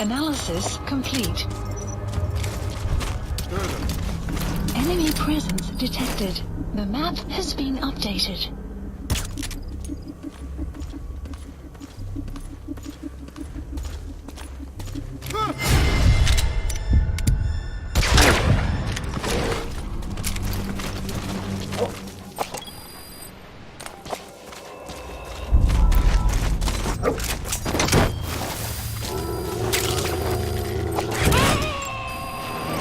Analysis complete. Что это? Enemy presence detected. The map has been updated.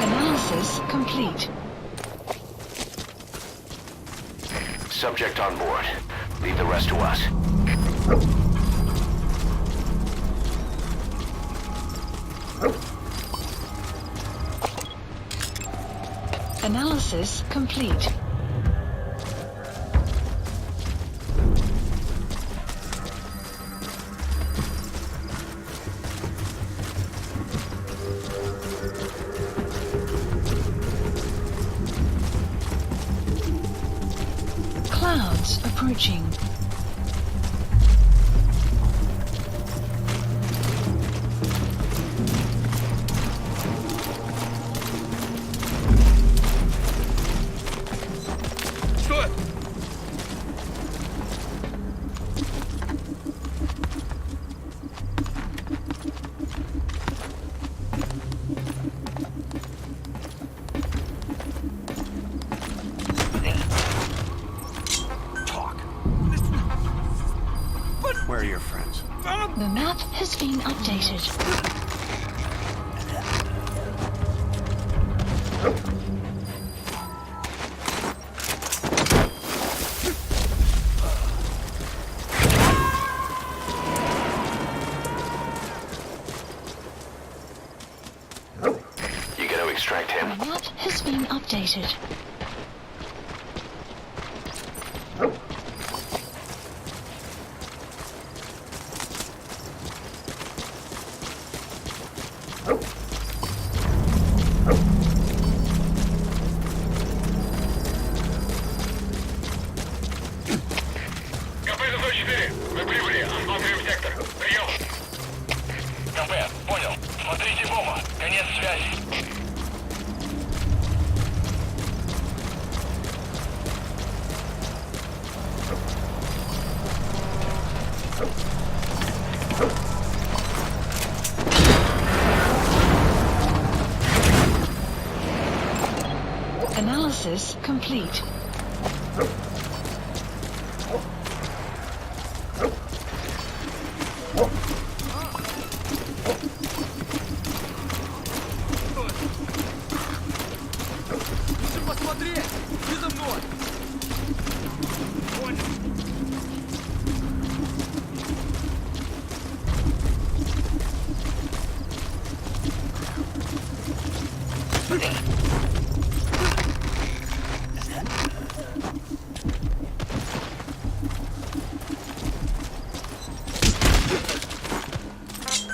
Analysis complete. Subject on board. Leave the rest to us. Analysis complete. Clouds approaching. Что? Talk. Where are your friends? The map has been updated. You gotta extract him. The map has been updated. КП-104, мы прибыли, осматриваем сектор. Прием. КП, понял. Смотрите в оба. Конец связи. Analysis complete. Ты посмотри! Ты за мной!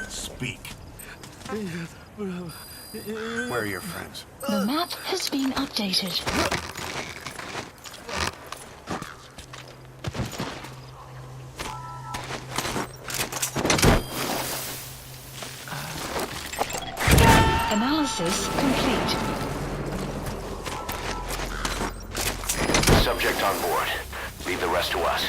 Speak. Where are your friends? The map has been updated. Analysis complete. Subject on board. Leave the rest to us.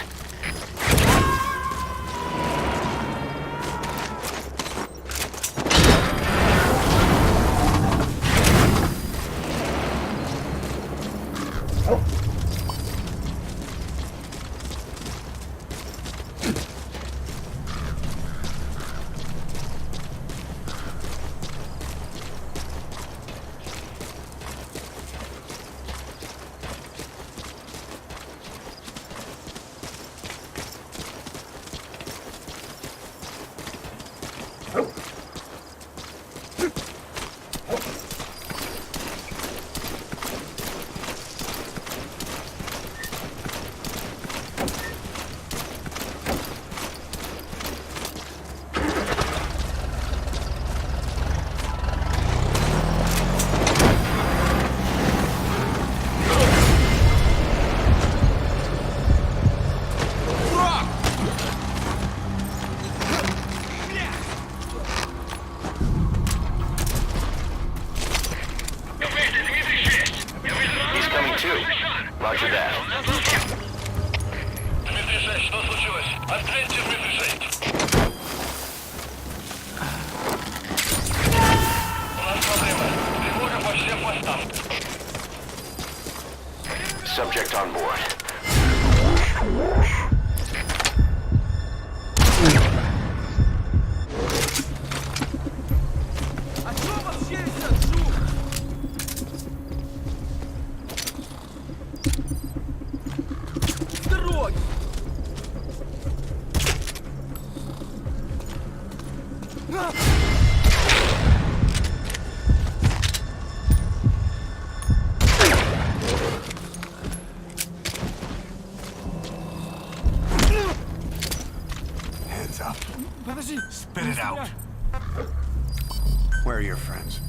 Subject on board. А что вообще этот шум? С дороги! А! Hands up. Подожди! Spit it out. Where are your friends?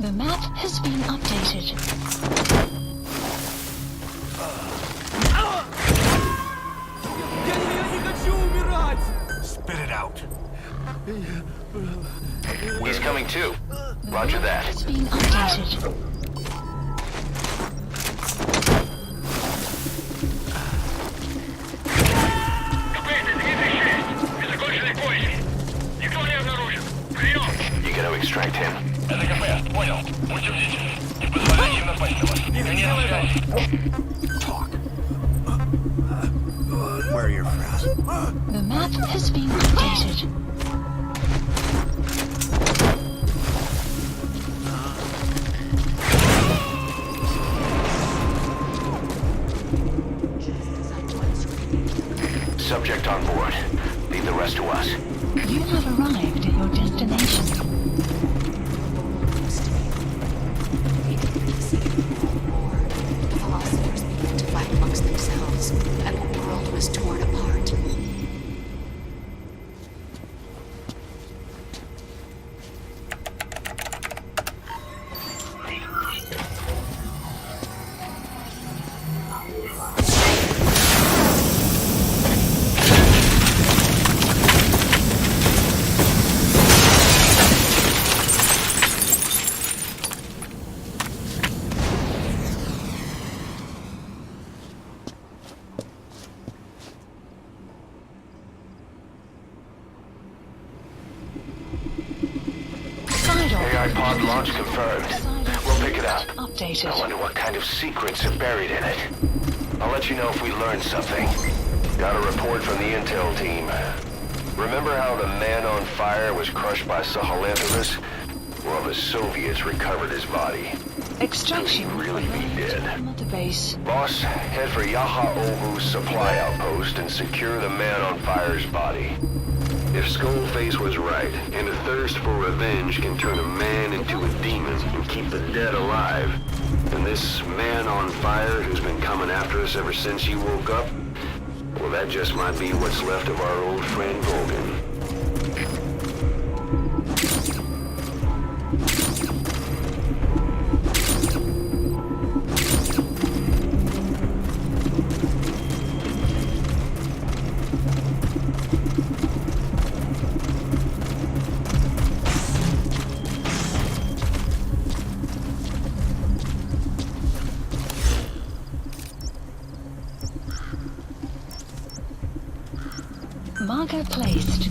The map has been updated. Я не хочу умирать! Spit it out. He's coming too. Roger that. Has been updated. Незаконченный поиск. Никто не обнаружен. Прием. You gotta extract him. Это КП. Понял. Будьте бдительны. Не позволяйте им напасть на вас. Конец связи. Talk. Where are your friends? The map has been updated. Subject on board. Leave the rest to us. You have arrived at your destination. The philosophers began to fight amongst themselves, and the world was torn apart. AI pod launch confirmed. We'll pick it up. Updated. I wonder what kind of secrets are buried in it. I'll let you know if we learn something. Got a report from the intel team. Remember how the man on fire was crushed by Sahelanthropus? Well, the Soviets recovered his body. Extraction. Could he really be dead? Mother base. Boss, head for Yaha Ovu's supply outpost and secure the man on fire's body. If Skullface was right, and a thirst for revenge can turn a man into a demon and keep the dead alive, then this man on fire who's been coming after us ever since you woke up, well, that just might be what's left of our old friend Volgan. Marker placed.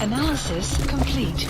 Analysis complete.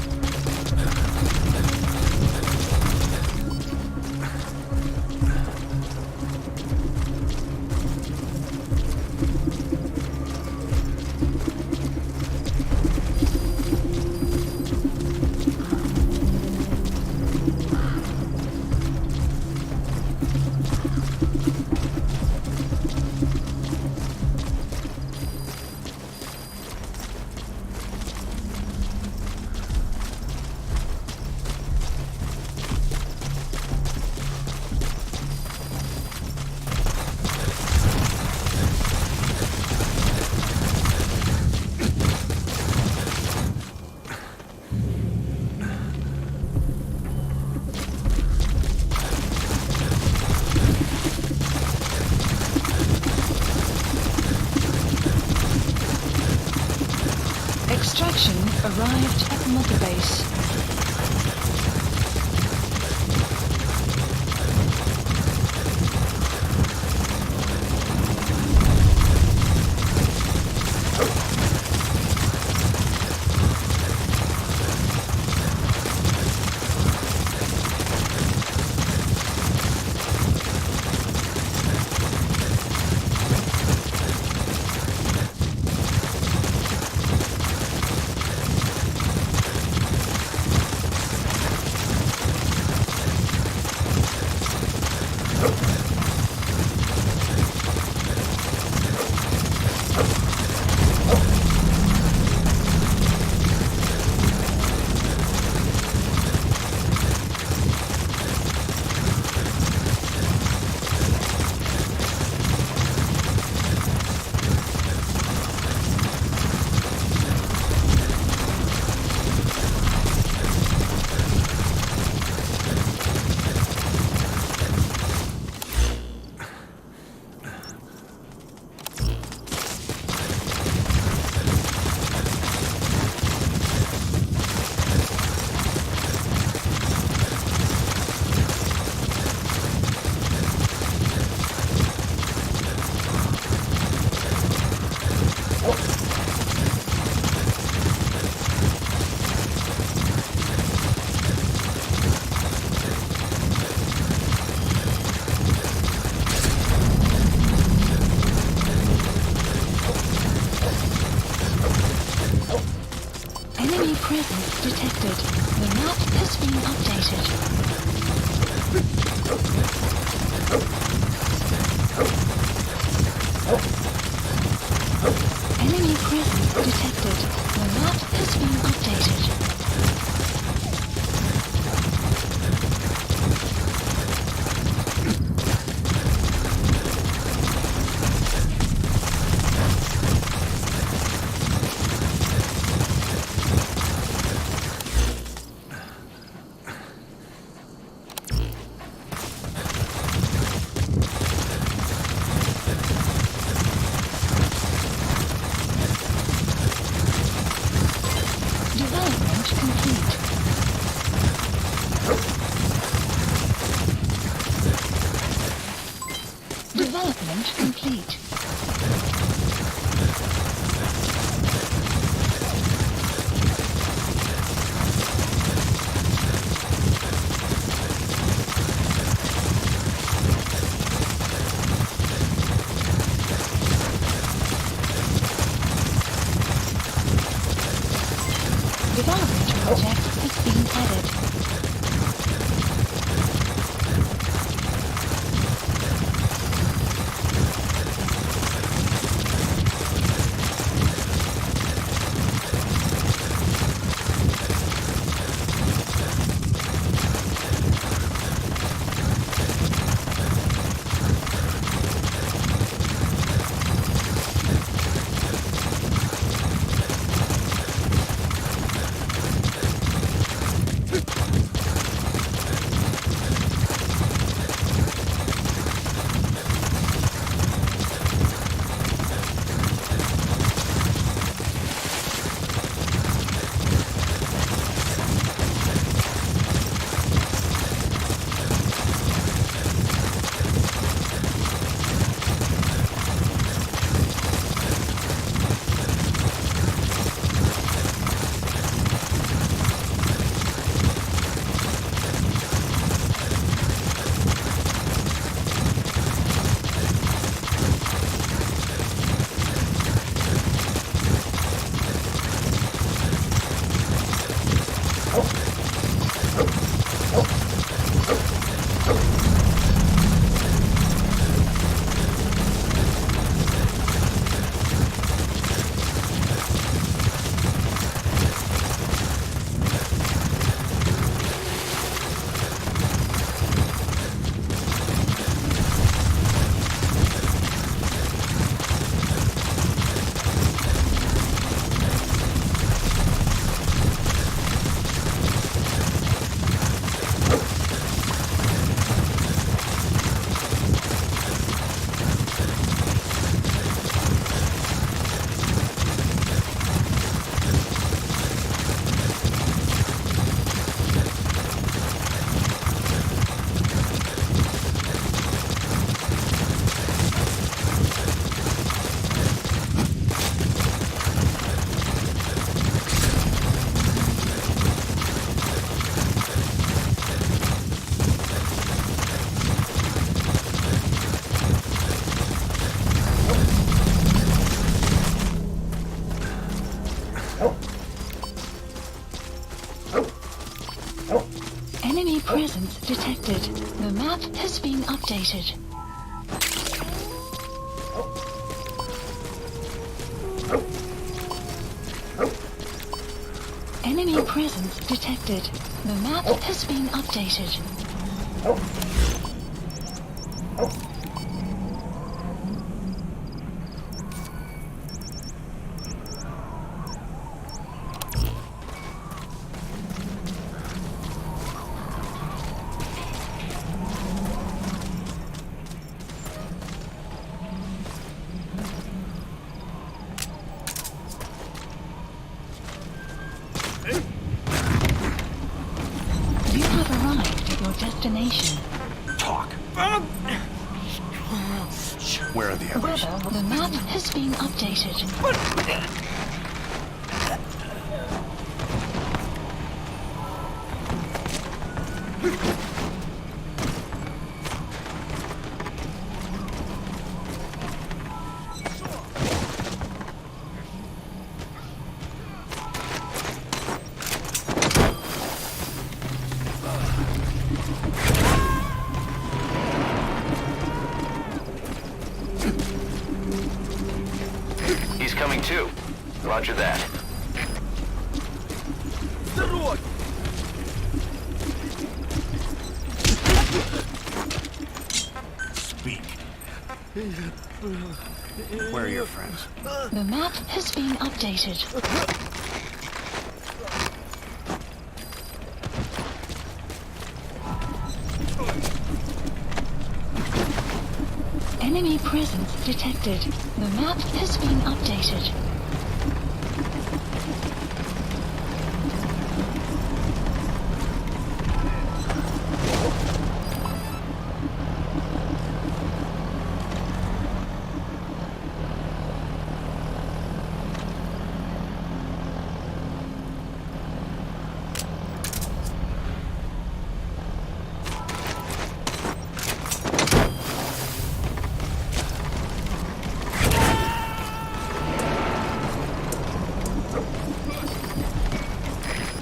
Extraction arrived at Mother Base. Presence detected. The map has been updated. Enemy presence detected. The map has been updated. Development complete. Development project has been added. presence detected. The map has been updated. Enemy presence detected. The map has been updated. Destination. Talk. Where are the others? The map has been updated. He's coming too. Roger that. Дорог! Speak. Where are your friends? The map has been updated. Enemy presence detected. The map has been updated.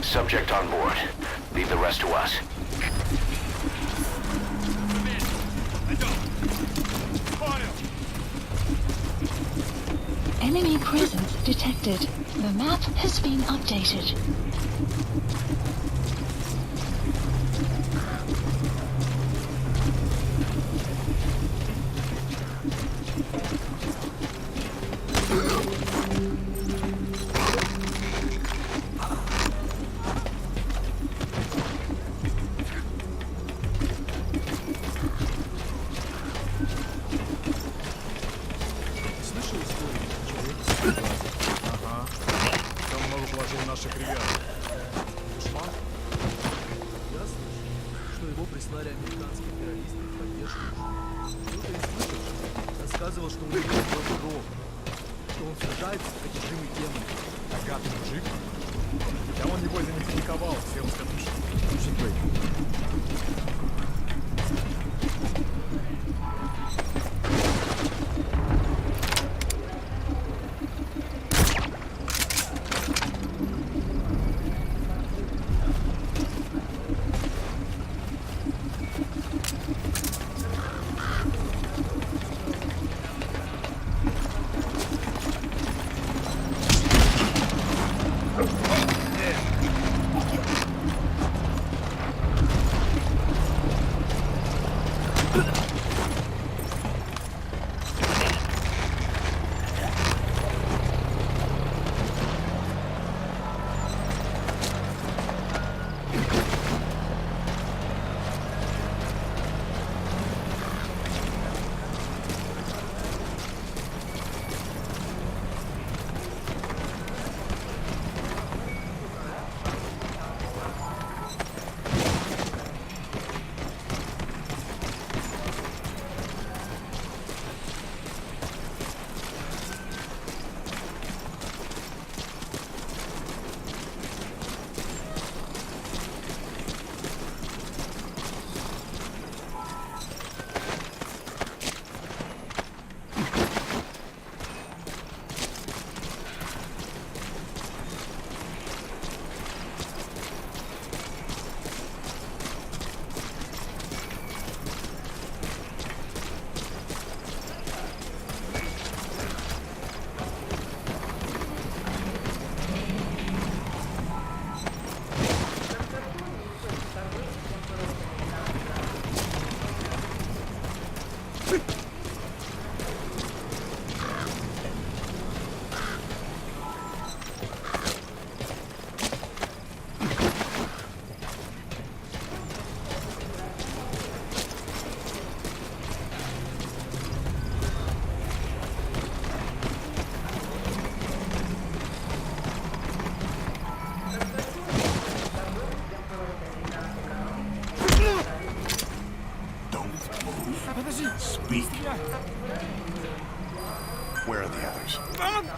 Subject on board. Leave the rest to us. Enemy presence detected. The map has been updated. Наших ребят. Душман? Я слышу, что его прислали американские террористы в поддержку. Кто-то из слышавших рассказывал, что у него есть дров, что он сражается с одержимой темой. Богатый мужик? Да он его замитификовал, всем скажешь. Очень быть.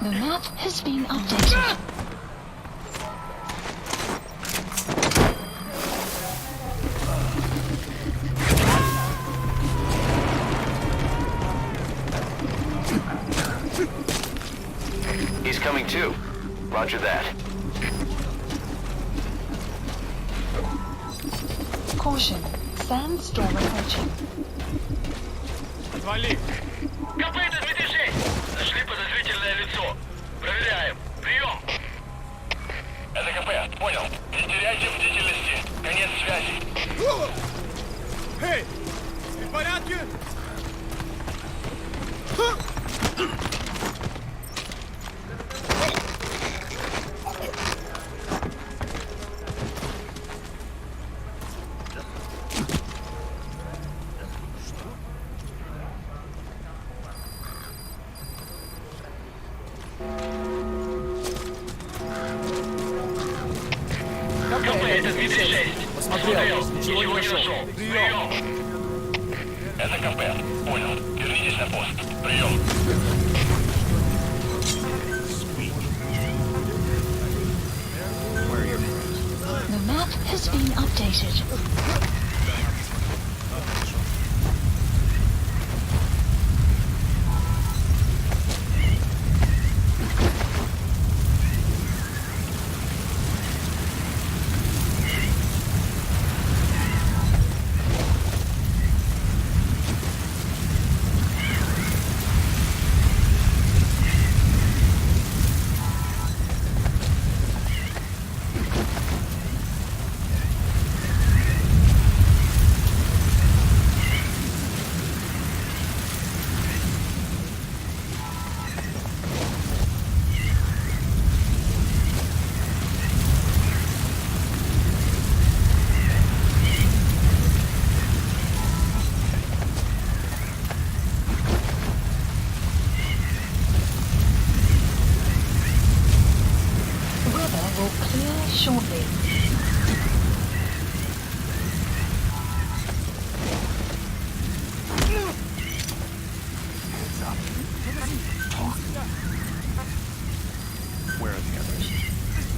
The map has been updated. He's coming too. Roger that. Caution. Sandstorm approaching. Отвали! Копыта 26! Нашли подозрительное лицо. Проверяем. Прием! Это КП, понял. Не теряйте бдительности. Конец связи. Эй! Ты в порядке? КП, это 36. Посмотрел. Ничего не нашел. Прием! Это КП, понял. Вернитесь на пост. Прием. Where are your friends? The map has been updated. Weather will clear shortly. Where are the others?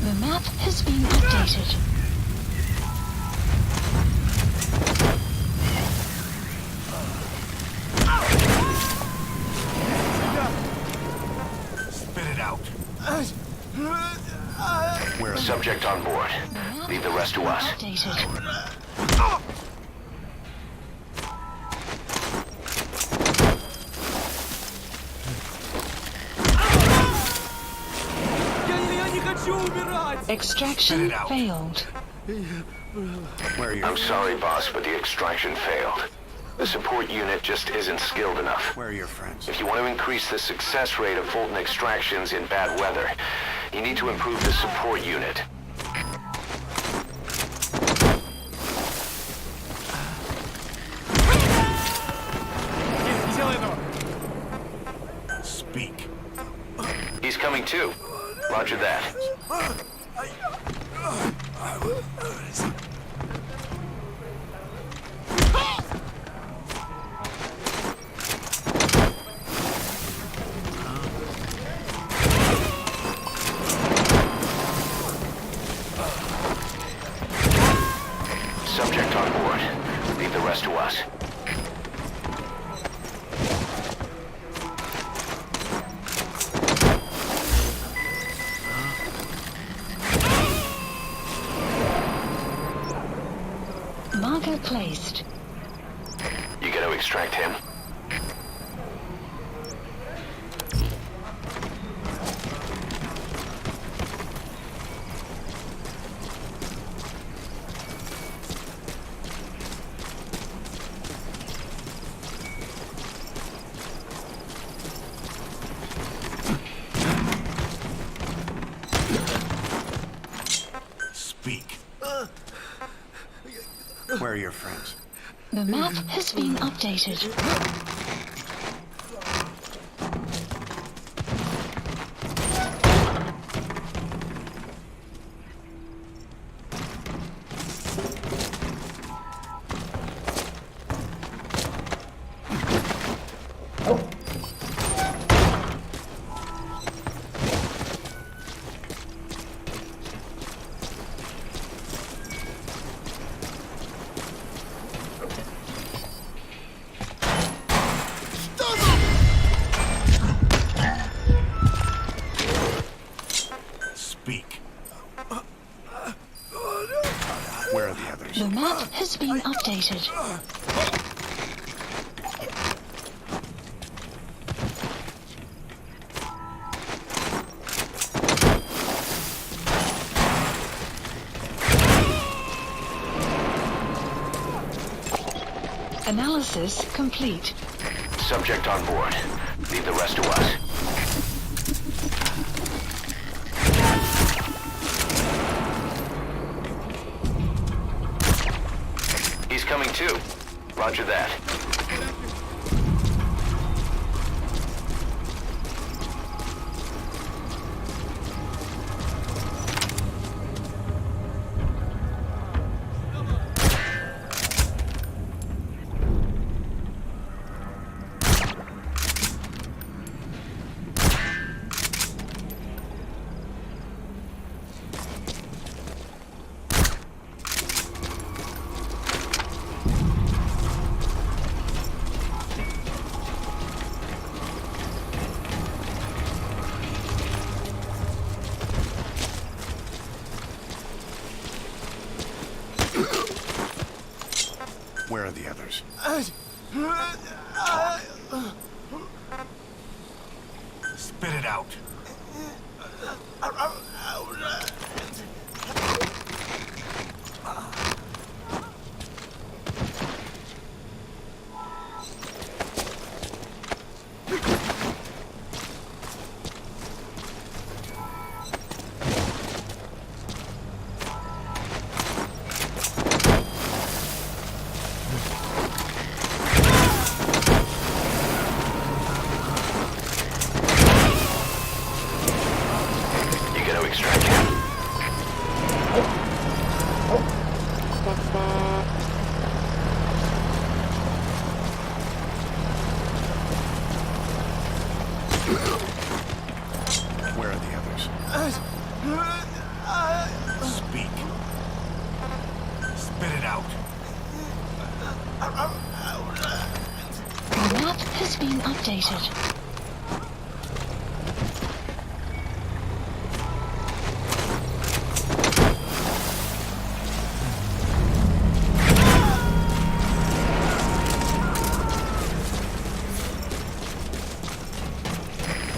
The map has been updated. Spit it out. Where are the Subject on board. Leave the rest to us. Updated. Я не хочу умирать! Extraction Spit it out. failed. Where are your I'm sorry, boss, but the extraction failed. The support unit just isn't skilled enough. Where are your friends? If you want to increase the success rate of Fulton extractions in bad weather, you need to improve the support unit. Не делай этого! Speak. He's coming too. Roger that. Subject on board. Leave the rest to us. Marker placed. You got to extract him. Speak. Where are your friends? The map has been updated. Where are the others? The map has been updated. Analysis complete. Subject on board. Leave the rest to us. He's coming too. Roger that. Where are the others? Spit it out. Where are the others? Speak. Spit it out. The map has been updated.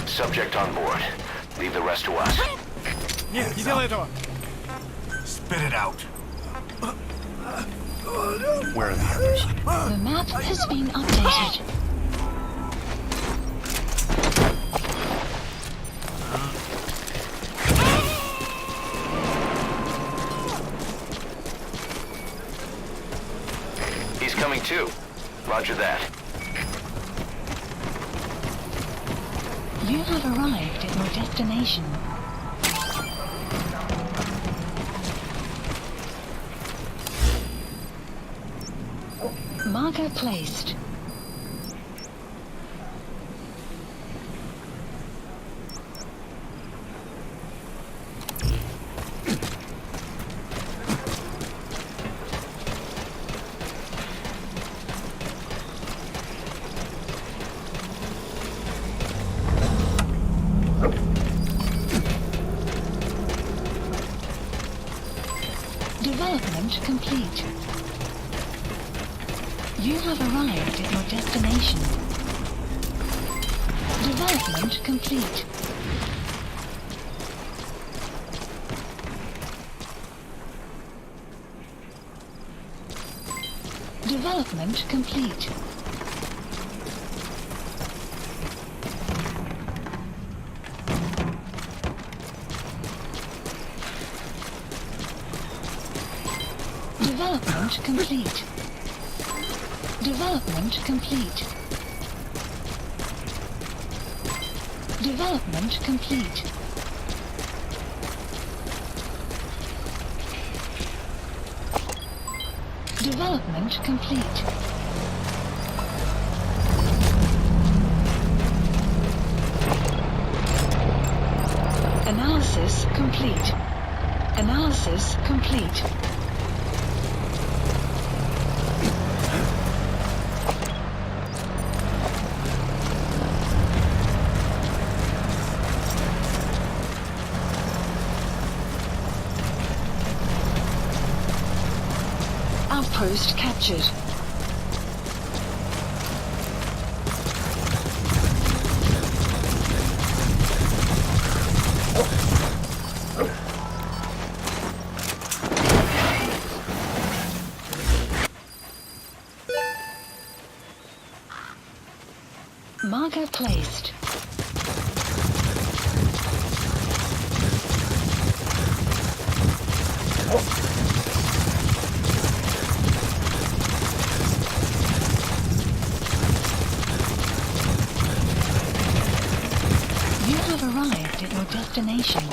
Subject on board. Leave the rest to us. Нет, не делай этого! Spit it out. Where are the others? The map has been updated. He's coming too. Roger that. You have arrived at your destination. Marker placed. Development complete. You have arrived at your destination. Development complete. Development complete. Development complete. Development complete. Development complete. Development complete. Analysis complete. Analysis complete. outpost captured. Marker placed. You have arrived at your destination.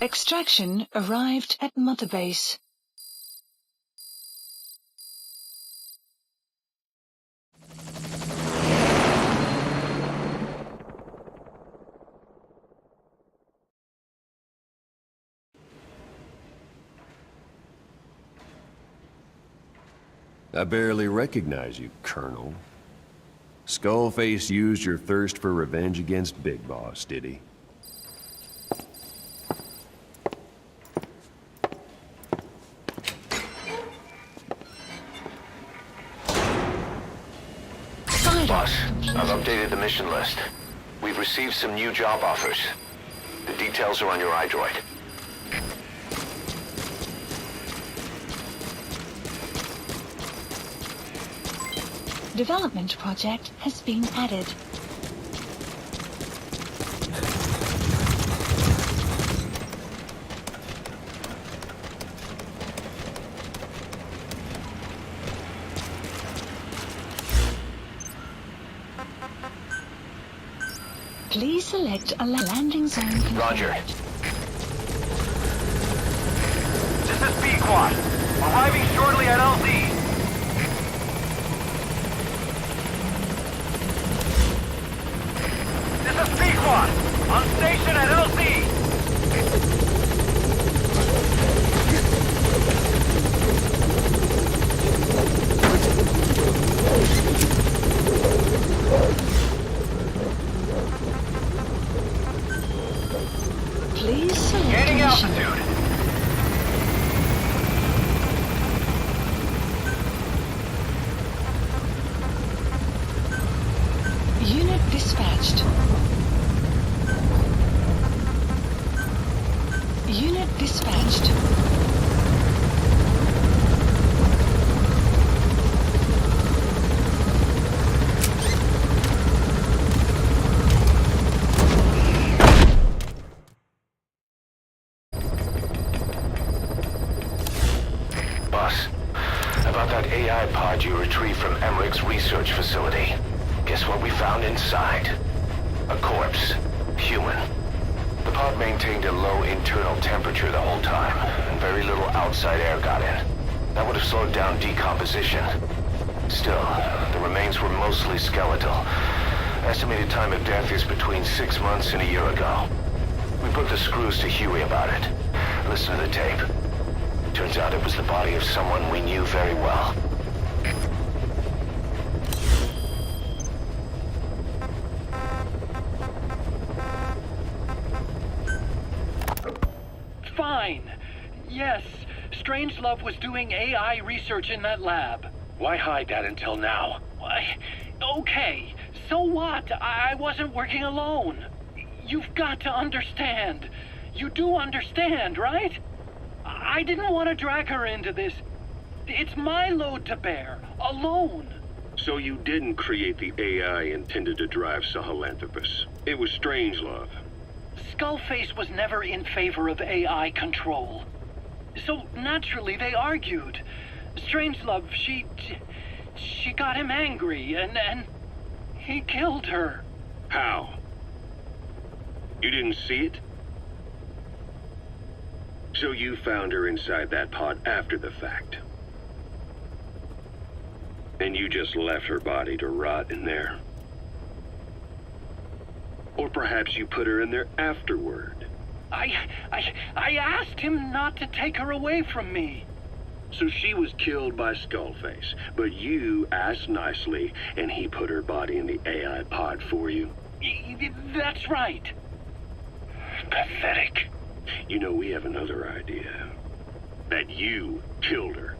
Extraction arrived at Mother Base. I barely recognize you, Colonel. Skullface used your thirst for revenge against Big Boss, did he? Boss, I've updated the mission list. We've received some new job offers. The details are on your iDroid. Development project has been added. Please select a landing zone. Roger. This is B-Quad. Arriving shortly at LZ. This is B-Quad. On station at LZ. Please select Gaining mission. altitude. Unit dispatched. Unit dispatched. Boss, about that AI pod you retrieved from Emmerich's research facility. Guess what we found inside? A corpse. Human. The pod maintained a low internal temperature the whole time, and very little outside air got in. That would have slowed down decomposition. Still, the remains were mostly skeletal. Estimated time of death is between 6 months and a year ago. We put the screws to Huey about it. Listen to the tape. Turns out it was the body of someone we knew very well. Fine. Yes, Strangelove was doing AI research in that lab. Why hide that until now? Why? Okay, so what? I wasn't working alone. You've got to understand. You do understand, right? I didn't want to drag her into this. It's my load to bear, alone. So you didn't create the AI intended to drive Sahelanthropus. It was Strangelove. Skullface was never in favor of AI control. So naturally they argued. Strangelove, she got him angry and he killed her. How? You didn't see it? So you found her inside that pod after the fact. And you just left her body to rot in there. Or perhaps you put her in there afterward. I asked him not to take her away from me. So she was killed by Skullface, but you asked nicely, and he put her body in the AI pod for you? That's right. Pathetic. You know, we have another idea. That you killed her.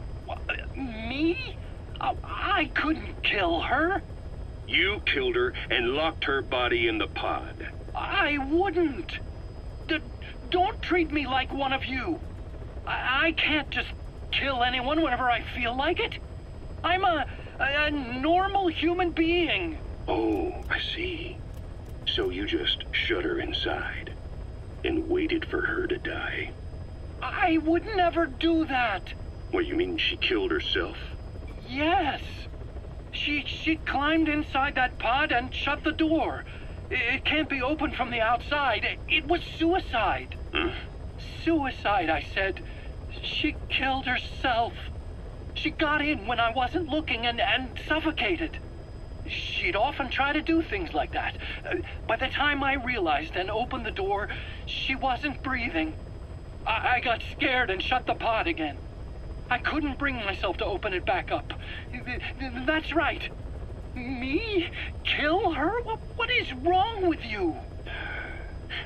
Me? I couldn't kill her. You killed her and locked her body in the pod. I wouldn't. Don't treat me like one of you. I can't just kill anyone whenever I feel like it. I'm a normal human being. Oh, I see. So you just shut her inside and waited for her to die. I would never do that. What, you mean she killed herself? Yes. She climbed inside that pod and shut the door. It can't be opened from the outside. It was suicide. Suicide, I said. She killed herself. She got in when I wasn't looking and suffocated. She'd often try to do things like that. By the time I realized and opened the door, she wasn't breathing. I got scared and shut the pod again. I couldn't bring myself to open it back up. That's right. Me? Kill her? What is wrong with you?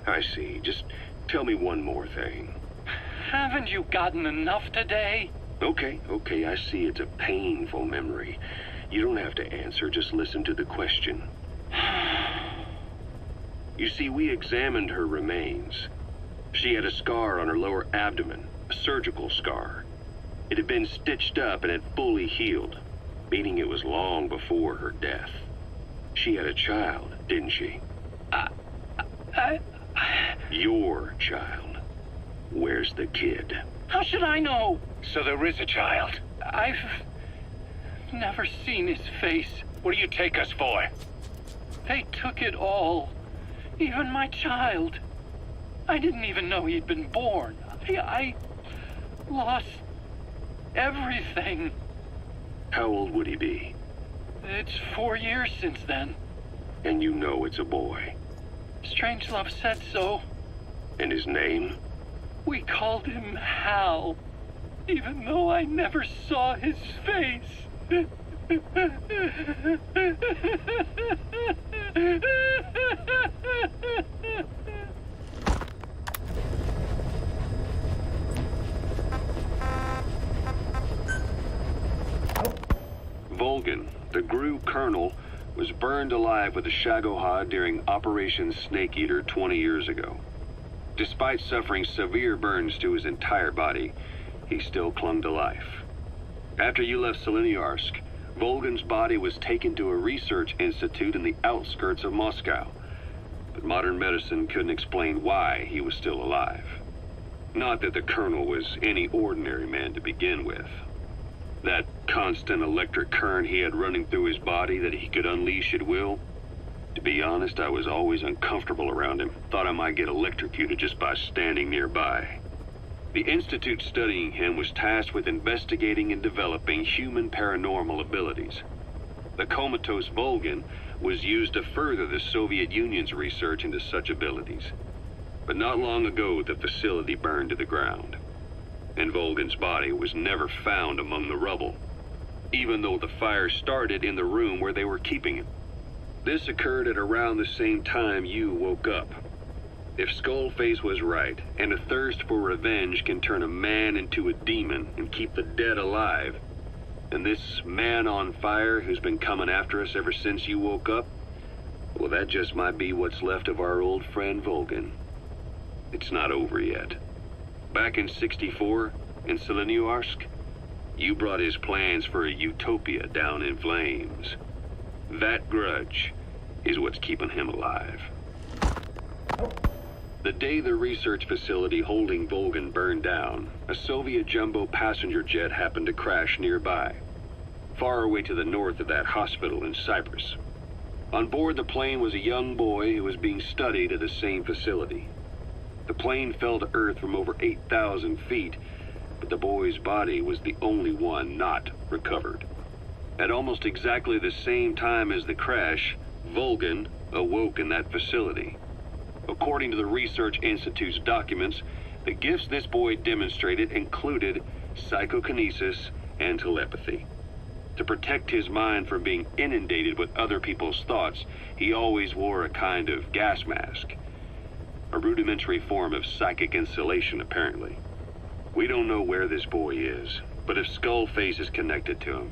I see. Just tell me one more thing. Haven't you gotten enough today? Okay, I see it's a painful memory. You don't have to answer, just listen to the question. You see, we examined her remains. She had a scar on her lower abdomen, a surgical scar. It had been stitched up and had fully healed, meaning it was long before her death. She had a child, didn't she? Your child. Where's the kid? How should I know? So there is a child. I've never seen his face. What do you take us for? They took it all. Even my child. I didn't even know he'd been born. I lost everything. How old would he be? It's 4 years since then. And you know it's a boy. Strangelove said so. And his name? We called him Hal, even though I never saw his face. The GRU colonel was burned alive with a shagohod during Operation Snake Eater 20 years ago. Despite suffering severe burns to his entire body, he still clung to life. After you left Seleniarsk, Volgan's body was taken to a research institute in the outskirts of Moscow. But modern medicine couldn't explain why he was still alive. Not that the colonel was any ordinary man to begin with. That constant electric current he had running through his body that he could unleash at will. To be honest, I was always uncomfortable around him. Thought I might get electrocuted just by standing nearby. The institute studying him was tasked with investigating and developing human paranormal abilities. The comatose Volgan was used to further the Soviet Union's research into such abilities. But not long ago, the facility burned to the ground. And Volgan's body was never found among the rubble, even though the fire started in the room where they were keeping him. This occurred at around the same time you woke up. If Skullface was right, and a thirst for revenge can turn a man into a demon and keep the dead alive, and this man on fire who's been coming after us ever since you woke up, well, that just might be what's left of our old friend Volgan. It's not over yet. Back in '64, in Seleniarsk, you brought his plans for a utopia down in flames. That grudge is what's keeping him alive. The day the research facility holding Volgan burned down, a Soviet jumbo passenger jet happened to crash nearby, far away to the north of that hospital in Cyprus. On board the plane was a young boy who was being studied at the same facility. The plane fell to Earth from over 8,000 feet, but the boy's body was the only one not recovered. At almost exactly the same time as the crash, Volgan awoke in that facility. According to the Research Institute's documents, the gifts this boy demonstrated included psychokinesis and telepathy. To protect his mind from being inundated with other people's thoughts, he always wore a kind of gas mask. A rudimentary form of psychic insulation, apparently. We don't know where this boy is, but if Skullface is connected to him,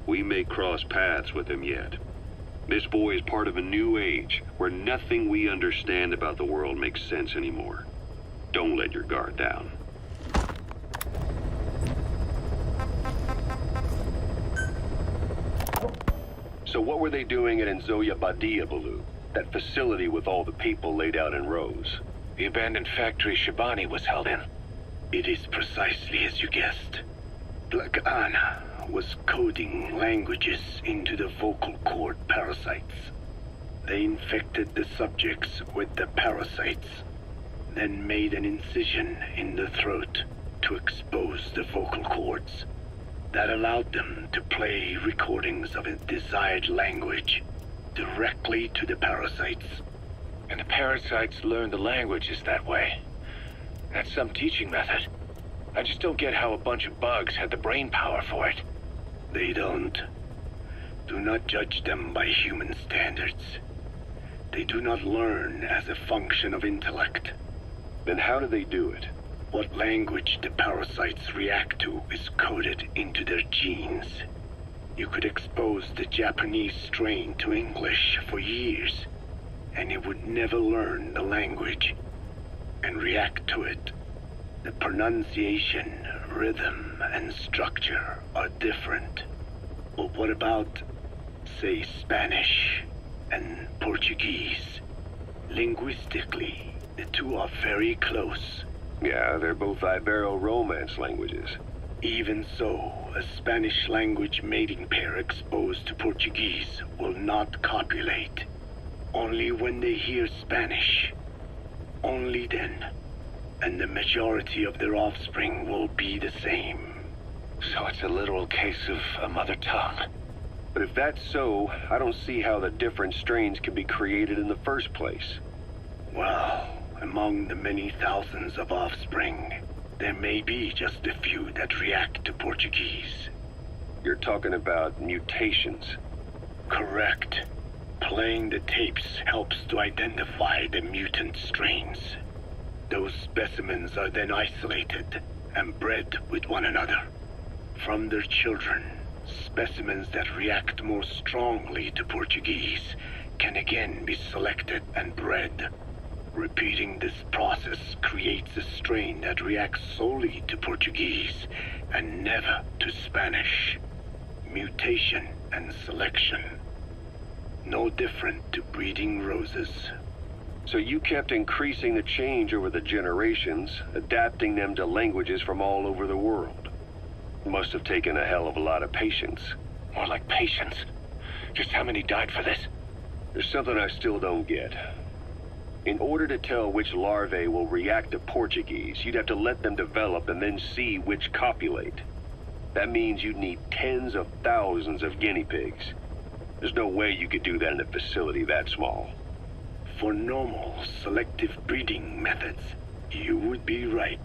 we may cross paths with him yet. This boy is part of a new age where nothing we understand about the world makes sense anymore. Don't let your guard down. So what were they doing at Enzoya Badia, Baloo? That facility with all the people laid out in rows? The abandoned factory Shabani was held in. It is precisely as you guessed. Black Anna was coding languages into the vocal cord parasites. They infected the subjects with the parasites, then made an incision in the throat to expose the vocal cords. That allowed them to play recordings of a desired language directly to the parasites. And the parasites learned the languages that way. That's some teaching method. I just don't get how a bunch of bugs had the brain power for it. They don't. Do not judge them by human standards. They do not learn as a function of intellect. Then how do they do it? What language the parasites react to is coded into their genes. You could expose the Japanese strain to English for years, and it would never learn the language and react to it. The pronunciation, rhythm, and structure are different. But what about, say, Spanish and Portuguese? Linguistically, the two are very close. Yeah, they're both Ibero-Romance languages. Even so, a Spanish language mating pair exposed to Portuguese will not copulate. Only when they hear Spanish. Only then. And the majority of their offspring will be the same. So it's a literal case of a mother tongue. But if that's so, I don't see how the different strains could be created in the first place. Well, among the many thousands of offspring, there may be just a few that react to Portuguese. You're talking about mutations. Correct. Playing the tapes helps to identify the mutant strains. Those specimens are then isolated and bred with one another. From their children, specimens that react more strongly to Portuguese can again be selected and bred. Repeating this process creates a strain that reacts solely to Portuguese and never to Spanish. Mutation and selection. No different to breeding roses. So you kept increasing the change over the generations, adapting them to languages from all over the world. Must have taken a hell of a lot of patience. More like patience. Just how many died for this? There's something I still don't get. In order to tell which larvae will react to Portuguese, you'd have to let them develop and then see which copulate. That means you'd need tens of thousands of guinea pigs. There's no way you could do that in a facility that small. For normal selective breeding methods, you would be right.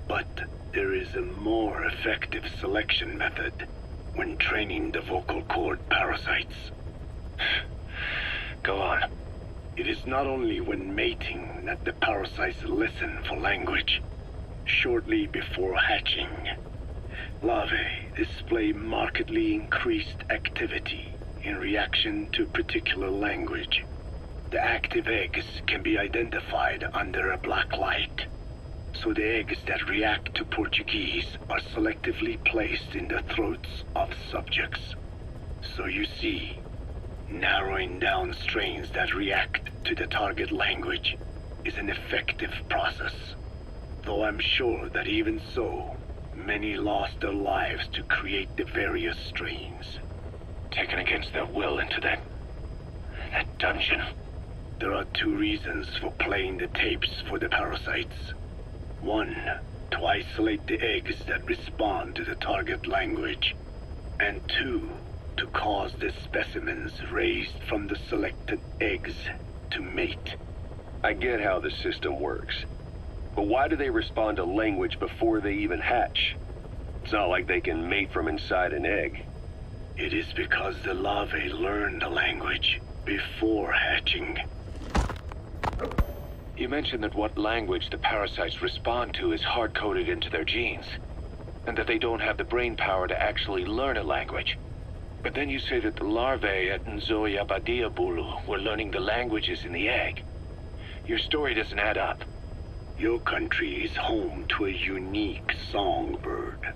But there is a more effective selection method when training the vocal cord parasites. Go on. It is not only when mating that the parasites listen for language. Shortly before hatching, larvae display markedly increased activity in reaction to particular language. The active eggs can be identified under a black light. So the eggs that react to Portuguese are selectively placed in the throats of subjects. So you see, narrowing down strains that react to the target language is an effective process. Though I'm sure that even so, many lost their lives to create the various strains. Taken against their will into that dungeon. There are two reasons for playing the tapes for the parasites. One, to isolate the eggs that respond to the target language. And two, to cause the specimens raised from the selected eggs to mate. I get how the system works. But why do they respond to language before they even hatch? It's not like they can mate from inside an egg. It is because the larvae learn the language before hatching. You mentioned that what language the parasites respond to is hard-coded into their genes, and that they don't have the brain power to actually learn a language. But then you say that the larvae at Nzoia-Badia-Bulu were learning the languages in the egg. Your story doesn't add up. Your country is home to a unique songbird.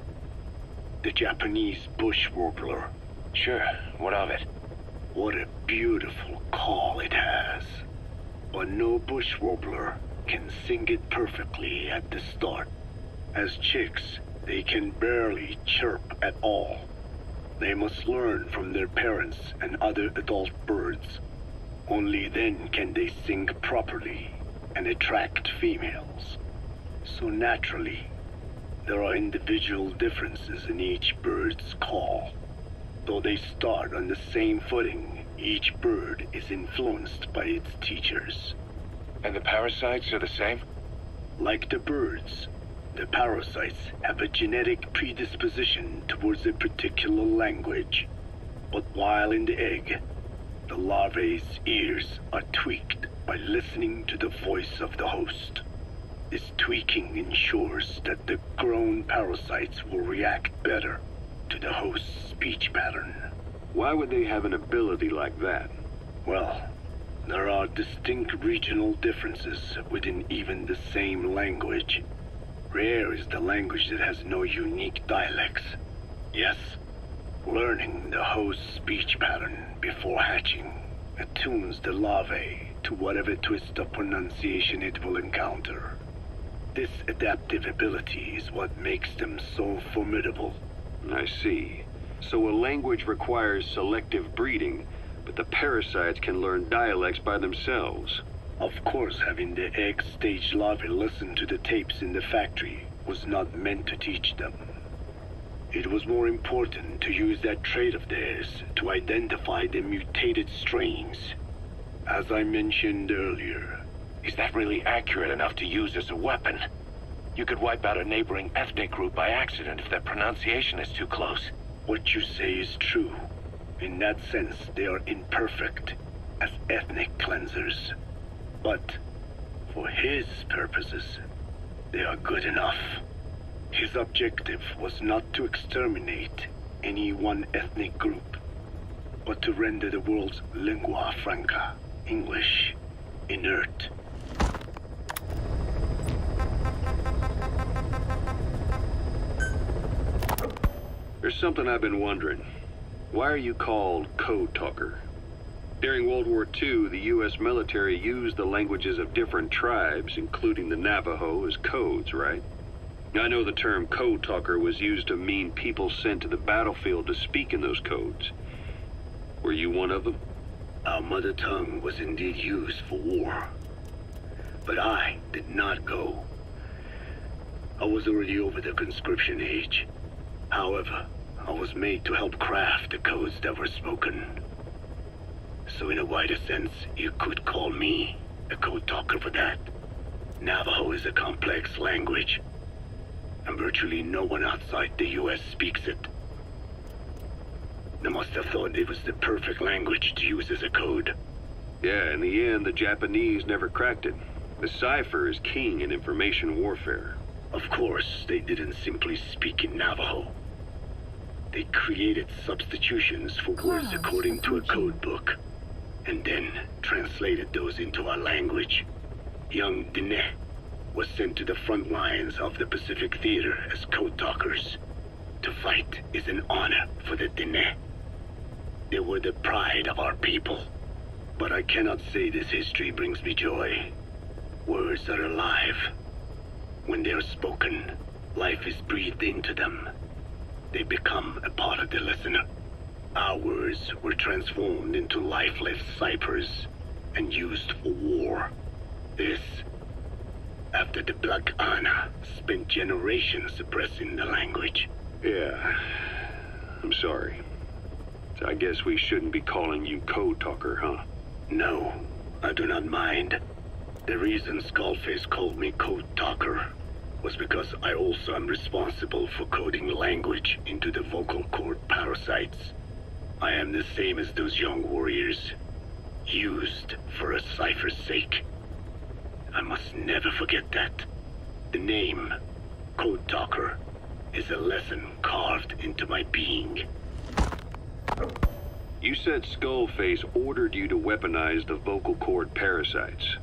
The Japanese bush warbler. Sure, what of it? What a beautiful call it has. But no bush warbler can sing it perfectly at the start. As chicks, they can barely chirp at all. They must learn from their parents and other adult birds. Only then can they sing properly and attract females. So naturally, there are individual differences in each bird's call. Though they start on the same footing, each bird is influenced by its teachers. And the parasites are the same? Like the birds, the parasites have a genetic predisposition towards a particular language. But while in the egg, the larvae's ears are tweaked by listening to the voice of the host. This tweaking ensures that the grown parasites will react better to the host's speech pattern. Why would they have an ability like that? Well, there are distinct regional differences within even the same language. Rare is the language that has no unique dialects. Yes, learning the host's speech pattern before hatching attunes the larvae to whatever twist of pronunciation it will encounter. This adaptive ability is what makes them so formidable. I see. So a language requires selective breeding, but the parasites can learn dialects by themselves. Of course, having the egg-stage larvae listen to the tapes in the factory was not meant to teach them. It was more important to use that trait of theirs to identify the mutated strains. As I mentioned earlier. Is that really accurate enough to use as a weapon? You could wipe out a neighboring ethnic group by accident if their pronunciation is too close. What you say is true. In that sense, they are imperfect as ethnic cleansers. But for his purposes, they are good enough. His objective was not to exterminate any one ethnic group, but to render the world's lingua franca, English, inert. There's something I've been wondering. Why are you called code talker? During World War II, the U.S. military used the languages of different tribes, including the Navajo, as codes, right? I know the term code talker was used to mean people sent to the battlefield to speak in those codes. Were you one of them? Our mother tongue was indeed used for war, but I did not go. I was already over the conscription age. However, I was made to help craft the codes that were spoken. So in a wider sense, you could call me a code talker for that. Navajo is a complex language, and virtually no one outside the US speaks it. They must have thought it was the perfect language to use as a code. Yeah, in the end, the Japanese never cracked it. The cipher is king in information warfare. Of course, they didn't simply speak in Navajo. They created substitutions for words according to a code book, and then translated those into our language. Young Dene was sent to the front lines of the Pacific Theater as code talkers. To fight is an honor for the Dene. They were the pride of our people. But I cannot say this history brings me joy. Words are alive. When they are spoken, life is breathed into them. They become a part of the listener. Our words were transformed into lifeless ciphers and used for war. This, after the Black Ana spent generations suppressing the language. Yeah, I'm sorry. So I guess we shouldn't be calling you code talker, huh? No, I do not mind. The reason Skullface called me code talker was because I also am responsible for coding language into the vocal cord parasites. I am the same as those young warriors, used for a cipher's sake. I must never forget that. The name, Code Talker, is a lesson carved into my being. You said Skullface ordered you to weaponize the vocal cord parasites.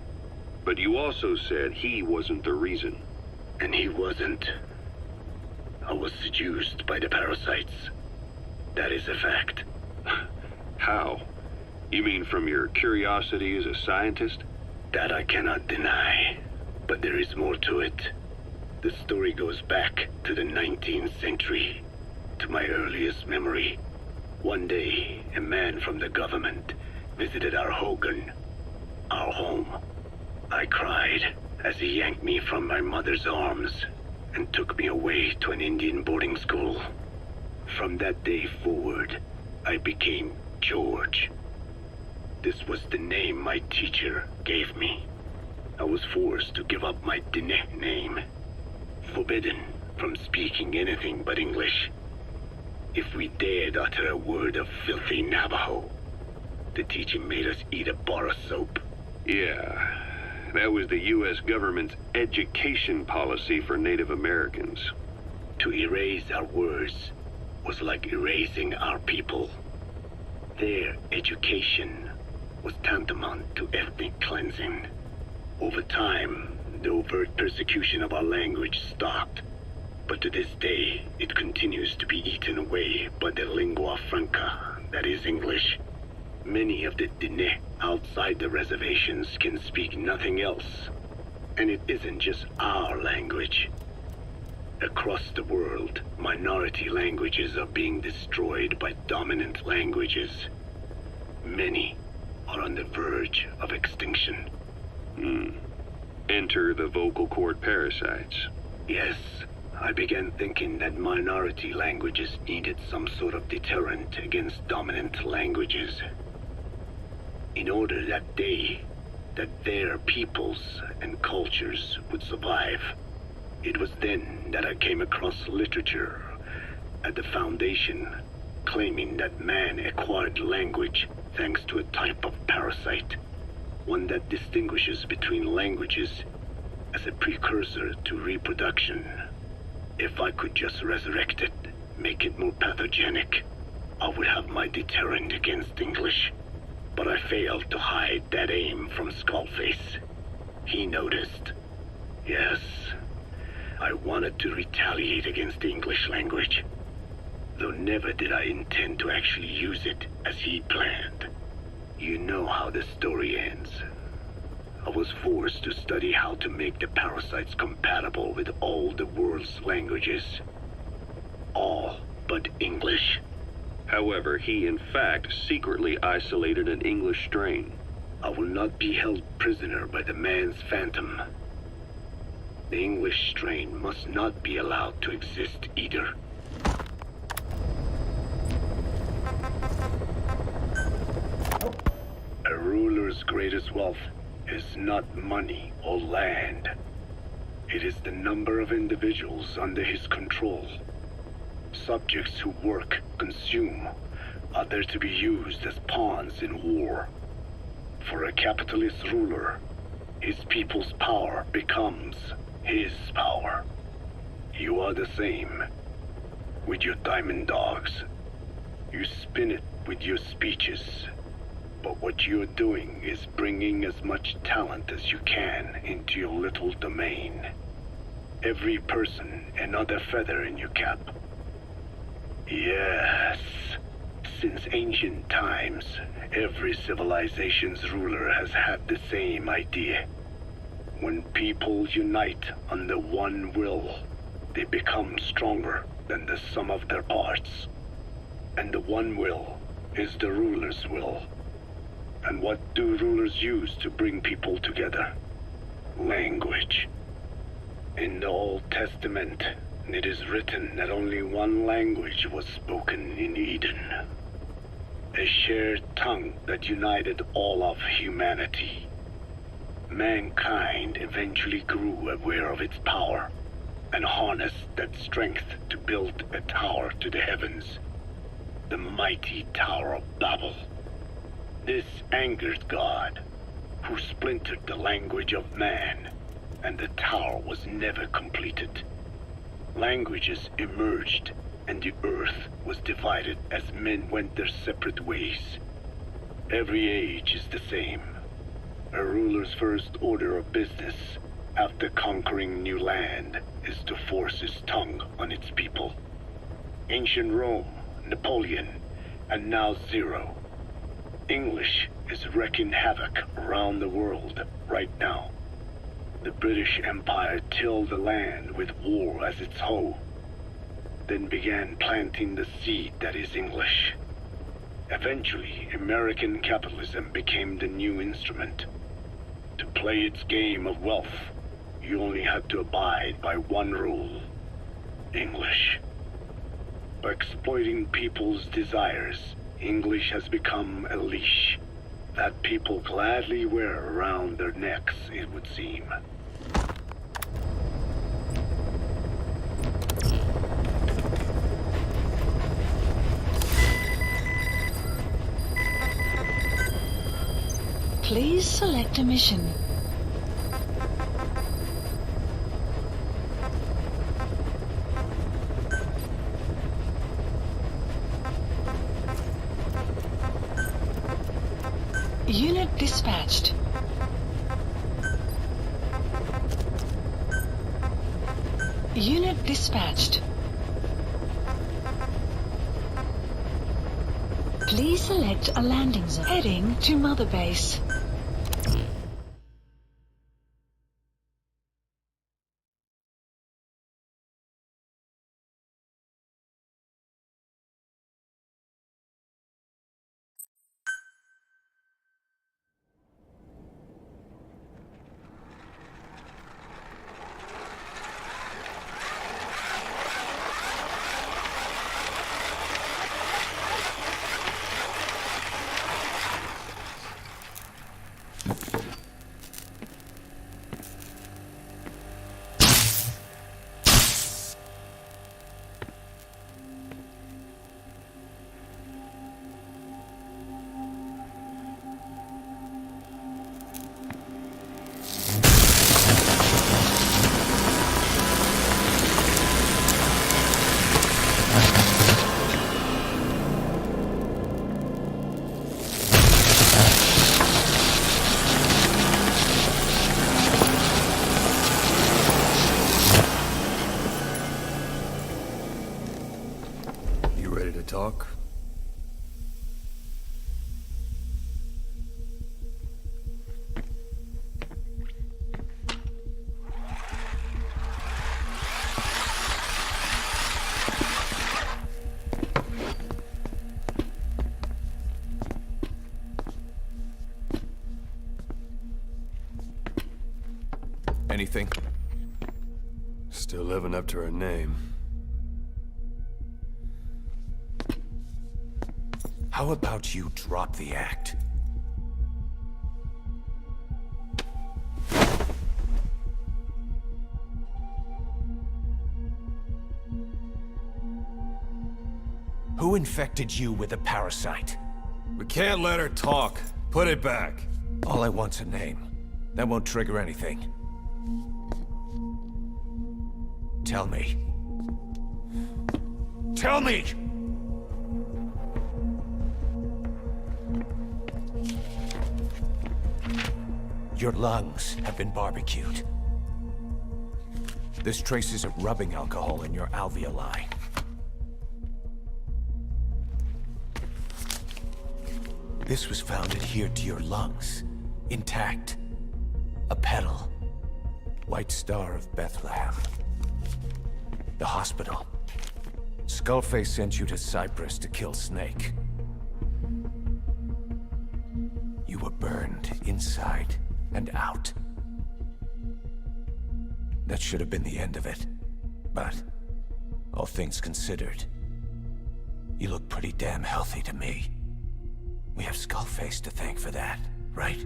But you also said he wasn't the reason. And he wasn't. I was seduced by the parasites. That is a fact. How? You mean from your curiosity as a scientist? That I cannot deny. But there is more to it. The story goes back to the 19th century, to my earliest memory. One day, a man from the government visited our Hogan, our home. I cried as he yanked me from my mother's arms and took me away to an Indian boarding school. From that day forward, I became George. This was the name my teacher gave me. I was forced to give up my Dene name, forbidden from speaking anything but English. If we dared utter a word of filthy Navajo, the teacher made us eat a bar of soap. Yeah, that was the U.S. government's education policy for Native Americans. To erase our words was like erasing our people. Their education was tantamount to ethnic cleansing. Over time, the overt persecution of our language stopped. But to this day, it continues to be eaten away by the lingua franca, that is English. Many of the Dene outside the reservations can speak nothing else. And it isn't just our language. Across the world, minority languages are being destroyed by dominant languages. Many are on the verge of extinction. Enter the vocal cord parasites. Yes. I began thinking that minority languages needed some sort of deterrent against dominant languages. In order that their peoples and cultures would survive. It was then that I came across literature at the Foundation claiming that man acquired language thanks to a type of parasite, one that distinguishes between languages as a precursor to reproduction. If I could just resurrect it, make it more pathogenic, I would have my deterrent against English. But I failed to hide that aim from Skullface. He noticed. Yes, I wanted to retaliate against the English language, though never did I intend to actually use it as he planned. You know how the story ends. I was forced to study how to make the parasites compatible with all the world's languages. All but English. However, he in fact secretly isolated an English strain. I will not be held prisoner by the man's phantom. The English strain must not be allowed to exist either. A ruler's greatest wealth is not money or land. It is the number of individuals under his control. Subjects who work, consume, are there to be used as pawns in war. For a capitalist ruler, his people's power becomes his power. You are the same. With your diamond dogs, you spin it with your speeches. But what you're doing is bringing as much talent as you can into your little domain. Every person another feather in your cap. Yes. Since ancient times, every civilization's ruler has had the same idea. When people unite under one will, they become stronger than the sum of their parts. And the one will is the ruler's will. And what do rulers use to bring people together? Language. In the Old Testament, it is written that only one language was spoken in Eden. A shared tongue that united all of humanity. Mankind eventually grew aware of its power and harnessed that strength to build a tower to the heavens. The mighty Tower of Babel. This angered God, who splintered the language of man, and the tower was never completed. Languages emerged, and the earth was divided as men went their separate ways. Every age is the same. A ruler's first order of business, after conquering new land, is to force his tongue on its people. Ancient Rome, Napoleon, and now Zero. English is wreaking havoc around the world right now. The British Empire tilled the land with war as its hoe, then began planting the seed that is English. Eventually, American capitalism became the new instrument. To play its game of wealth, you only had to abide by one rule: English. By exploiting people's desires, English has become a leash that people gladly wear around their necks, it would seem. Please select a mission. Unit dispatched. Unit dispatched. Please select a landing zone. Heading to Mother Base. Anything? Still living up to her name. How about you drop the act? Who infected you with a parasite? We can't let her talk. Put it back. All I want's a name. That won't trigger anything. Tell me. Tell me! Your lungs have been barbecued. There's traces of rubbing alcohol in your alveoli. This was found adhered to your lungs, intact. A petal. White Star of Bethlehem. The hospital. Skullface sent you to Cyprus to kill Snake. You were burned inside and out. That should have been the end of it. But, all things considered, you look pretty damn healthy to me. We have Skullface to thank for that, right?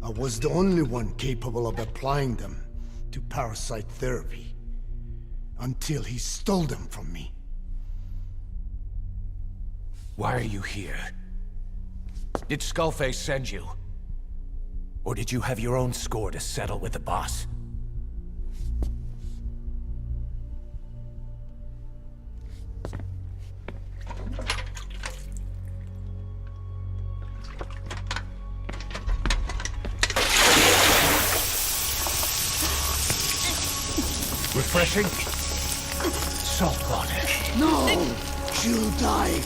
I was the only one capable of applying them to parasite therapy. Until he stole them from me. Why are you here? Did Skullface send you? Or did you have your own score to settle with the boss? Refreshing? Salt water. No! She'll die!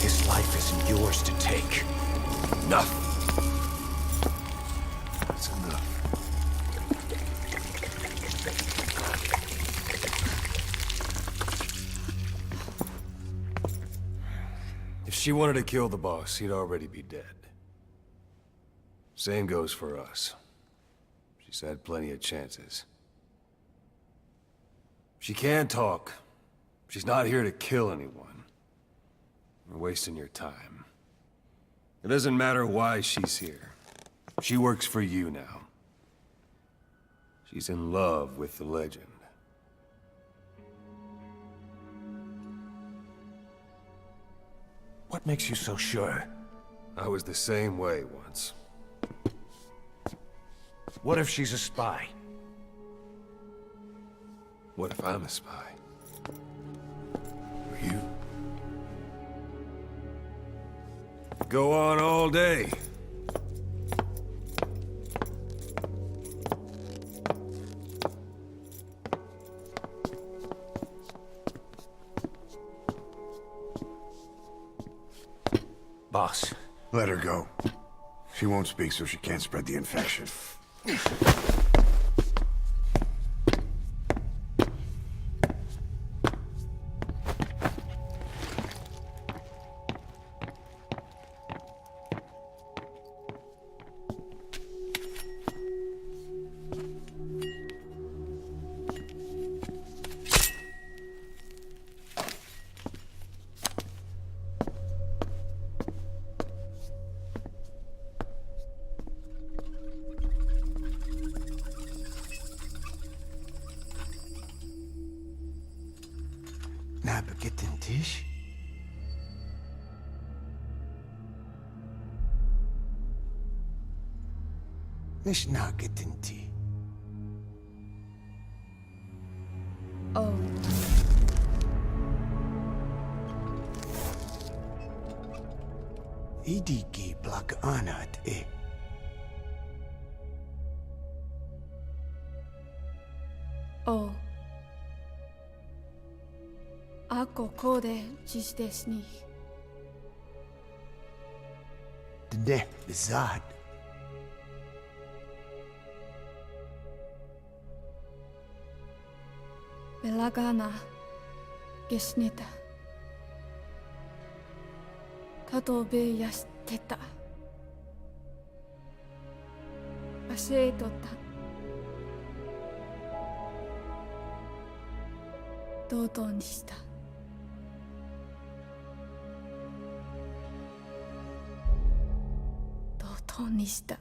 His life isn't yours to take. Enough! That's enough. If she wanted to kill the boss, he'd already be dead. Same goes for us. She's had plenty of chances. She can talk. She's not here to kill anyone. You're wasting your time. It doesn't matter why she's here. She works for you now. She's in love with the legend. What makes you so sure? I was the same way once. What if she's a spy? What if I'm a spy? Or you? Go on all day. Boss. Let her go. She won't speak, so she can't spread the infection. Nabegetten Tisch? Nicht nagetten Tee. Oh. Idiki plak anat e. Oh. Ako kode jizdesni. Dne bizad. Belagana gesnita. Kato be yast けた。場所へと同等にした。同等にした。